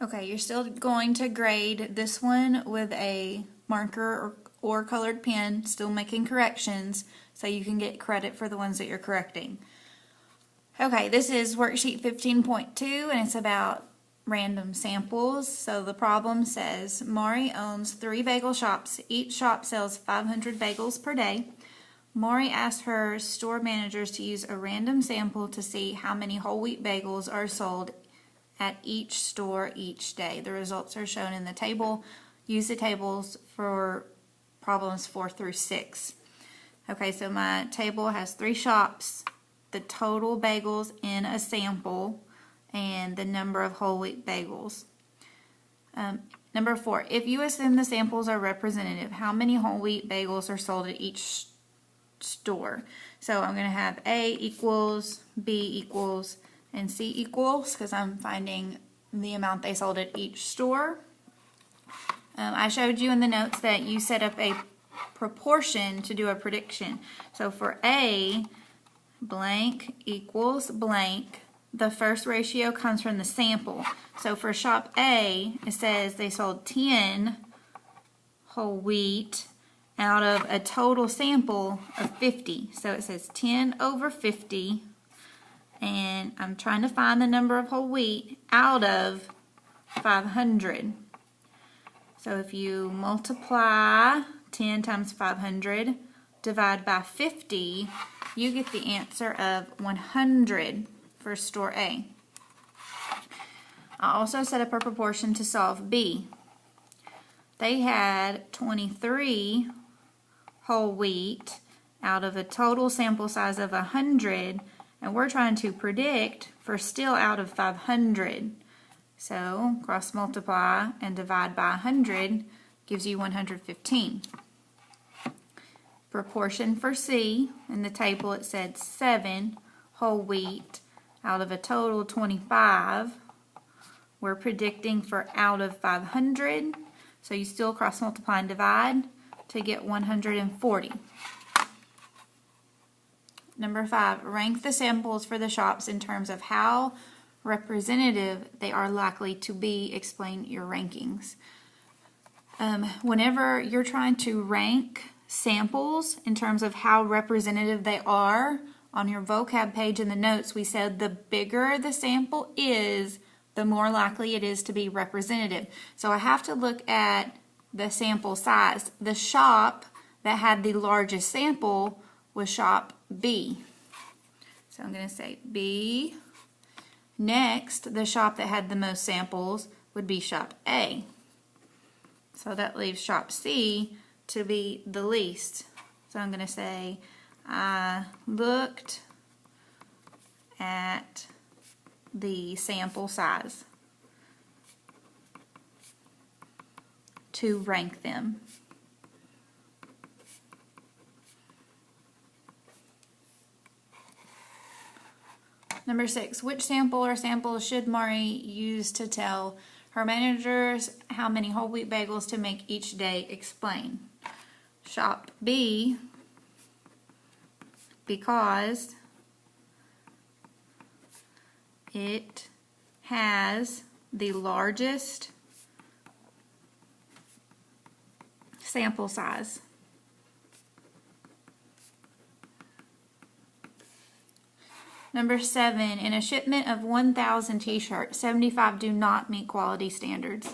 Okay, you're still going to grade this one with a marker or colored pen, still making corrections, so you can get credit for the ones that you're correcting. Okay, this is worksheet 15.2, and it's about random samples. So the problem says, Mari owns 3 bagel shops. Each shop sells 500 bagels per day. Mari asked her store managers to use a random sample to see how many whole wheat bagels are sold at each store each day. The results are shown in the table. Use the tables for problems 4 through 6. Okay, so my table has 3 shops, the total bagels in a sample, and the number of whole wheat bagels. Number 4, if you assume the samples are representative, how many whole wheat bagels are sold at each store? So I'm going to have A equals, B equals, and C equals, because I'm finding the amount they sold at each store. I showed you in the notes that you set up a proportion to do a prediction. So for A, blank equals blank, the first ratio comes from the sample. So for shop A, it says they sold 10 whole wheat out of a total sample of 50. So it says 10 over 50. And I'm trying to find the number of whole wheat out of 500. So if you multiply 10 times 500, divide by 50, you get the answer of 100 for store A. I also set up a proportion to solve B. They had 23 whole wheat out of a total sample size of 100, and we're trying to predict for still out of 500. So cross multiply and divide by 100 gives you 115. Proportion for C, in the table it said 7 whole wheat out of a total 25. We're predicting for out of 500, so you still cross multiply and divide to get 140. Number 5, rank the samples for the shops in terms of how representative they are likely to be. Explain your rankings. Whenever you're trying to rank samples in terms of how representative they are, on your vocab page in the notes we said the bigger the sample is, the more likely it is to be representative. So I have to look at the sample size. The shop that had the largest sample was shop B. So I'm going to say B. Next, the shop that had the most samples would be shop A. So that leaves shop C to be the least. So I'm going to say I looked at the sample size to rank them. Number 6, which sample or samples should Mari use to tell her managers how many whole wheat bagels to make each day? Explain. Shop B, because it has the largest sample size. Number 7, in a shipment of 1,000 t-shirts, 75 do not meet quality standards.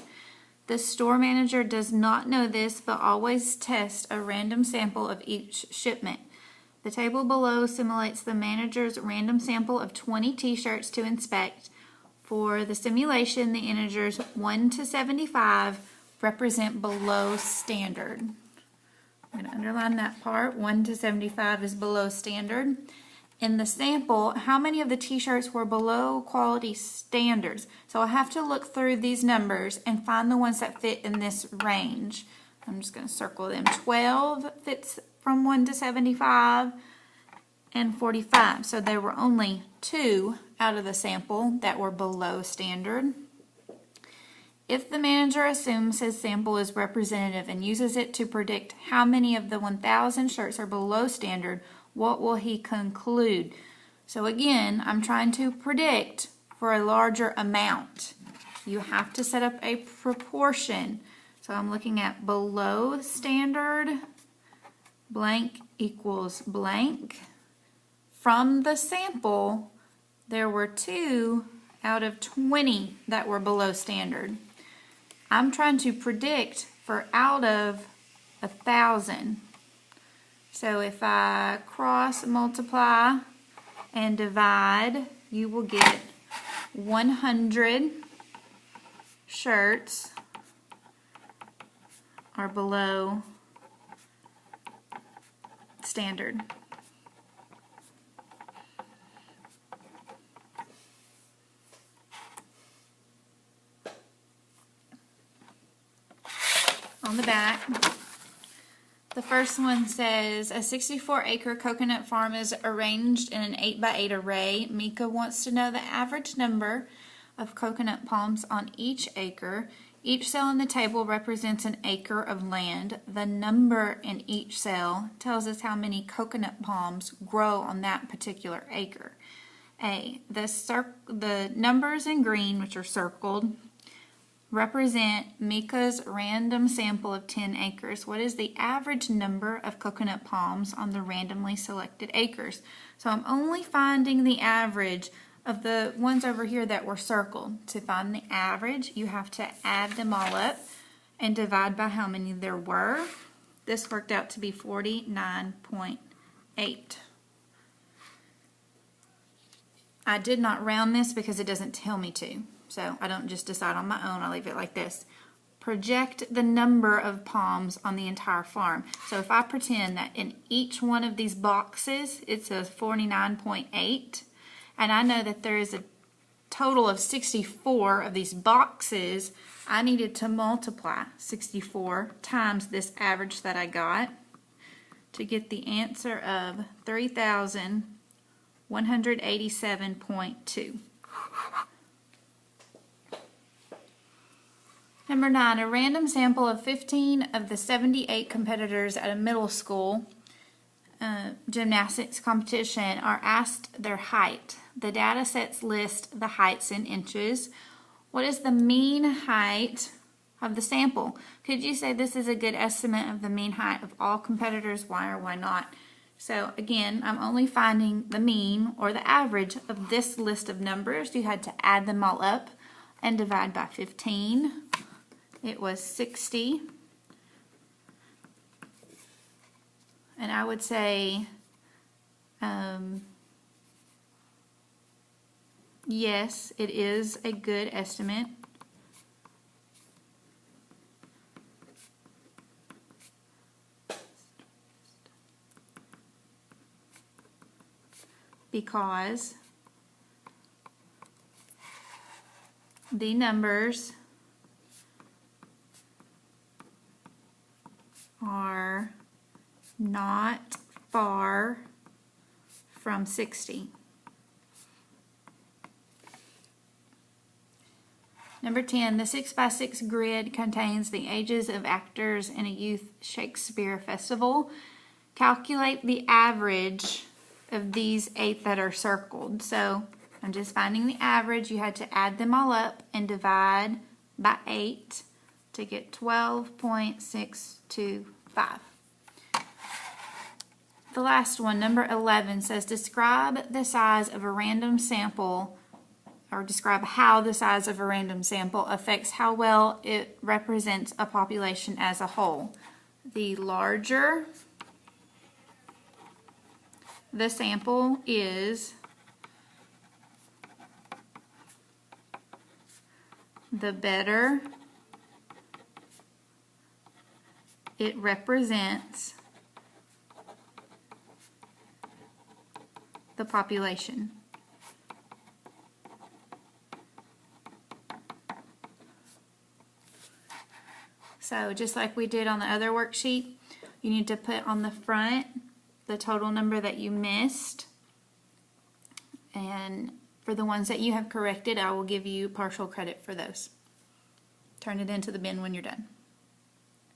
The store manager does not know this, but always test a random sample of each shipment. The table below simulates the manager's random sample of 20 t-shirts to inspect. For the simulation, the integers 1 to 75 represent below standard. I'm going to underline that part. 1 to 75 is below standard. In the sample, how many of the t-shirts were below quality standards? So I have to look through these numbers and find the ones that fit in this range. I'm just going to circle them. 12 fits from 1 to 75 and 45. So there were only 2 out of the sample that were below standard. If the manager assumes his sample is representative and uses it to predict how many of the 1,000 shirts are below standard, what will he conclude? So again, I'm trying to predict for a larger amount. you have to set up a proportion. So I'm looking at below standard, blank equals blank. From the sample, there were 2 out of 20 that were below standard. I'm trying to predict for out of 1,000. So if I cross multiply and divide, you will get 100 shirts are below standard. On the back, the first one says, a 64-acre coconut farm is arranged in an 8x8 array. Mika wants to know the average number of coconut palms on each acre. Each cell in the table represents an acre of land. The number in each cell tells us how many coconut palms grow on that particular acre. A, the numbers in green, which are circled, represent Mika's random sample of 10 acres. What is the average number of coconut palms on the randomly selected acres? So I'm only finding the average of the ones over here that were circled. To find the average, you have to add them all up and divide by how many there were. This worked out to be 49.8. I did not round this because it doesn't tell me to. So I don't just decide on my own, I leave it like this. Project the number of palms on the entire farm. So if I pretend that in each one of these boxes it says 49.8, and I know that there is a total of 64 of these boxes, I needed to multiply 64 times this average that I got to get the answer of 3,187.2. Number 9, a random sample of 15 of the 78 competitors at a middle school gymnastics competition are asked their height. The data sets list the heights in inches. What is the mean height of the sample? Could you say this is a good estimate of the mean height of all competitors? Why or why not? So again, I'm only finding the mean or the average of this list of numbers. You had to add them all up and divide by 15. It was 60. And I would say, yes, it is a good estimate. Because the numbers are not far from 60. Number 10, the 6x6 grid contains the ages of actors in a youth Shakespeare festival. Calculate the average of these 8 that are circled. So I'm just finding the average. You had to add them all up and divide by 8 to get 12.625. The last one, number 11, says describe the size of a random sample, or describe how the size of a random sample affects how well it represents a population as a whole. The larger the sample is, the better it represents the population. So just like we did on the other worksheet, you need to put on the front the total number that you missed, and for the ones that you have corrected, I will give you partial credit for those. Turn it into the bin when you're done.